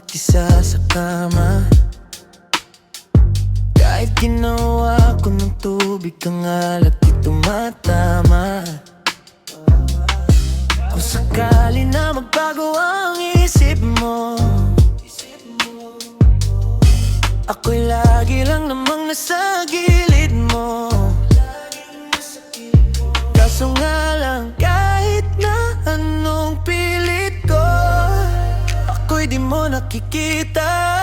mag-isa sa kama. Kahit ginawa ko ng tubig kang alak, di tumatama. Kung sakali na magbago ang isip mo, ako'y lagi lang namang nasa gilid mo. Kaso nga lang, kahit na anong pilit ko, ako'y di mo nakikita.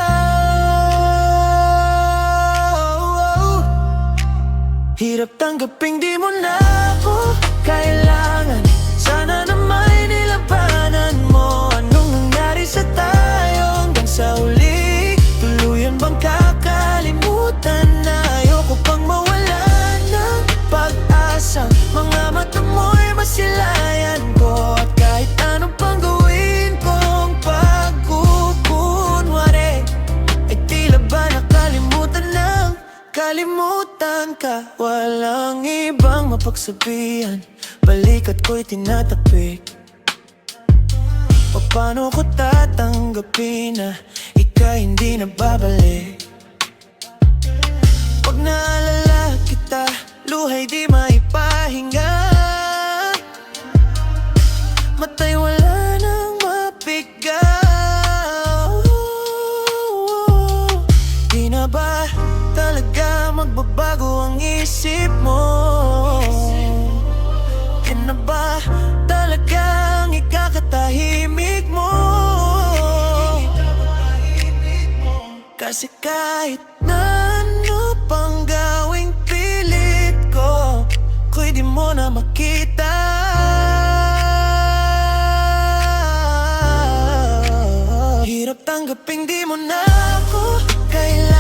Hirap tanggaping di mo na ako kailangan. Sana na may nilabanan mo. Anong nangyari sa tayo hanggang sa huli? Tuluyan bang kakalimutan na? Ayoko pang mawala ng pag-asa. Mga mata mo'y masilayan ko. At kahit anong pang gawin kong pagkukunwari, ay tila ba nakalimutan ng kalimutan ka. Walang ibang mapagsabihan, balikat ko'y tinatakpik. Paano ko tatanggapin na ika'y hindi na babalik? Pag naalala kita, luhay di maipahinga. Mata'y wala nang mapiga. Di na ba talaga magbabago ang isip mo? Yan na ba talagang ikakatahimik mo? Kasi kahit na ano pang gawing pilit ko, ako'y di mo na makita. Hirap tanggaping di mo na ako kailangan.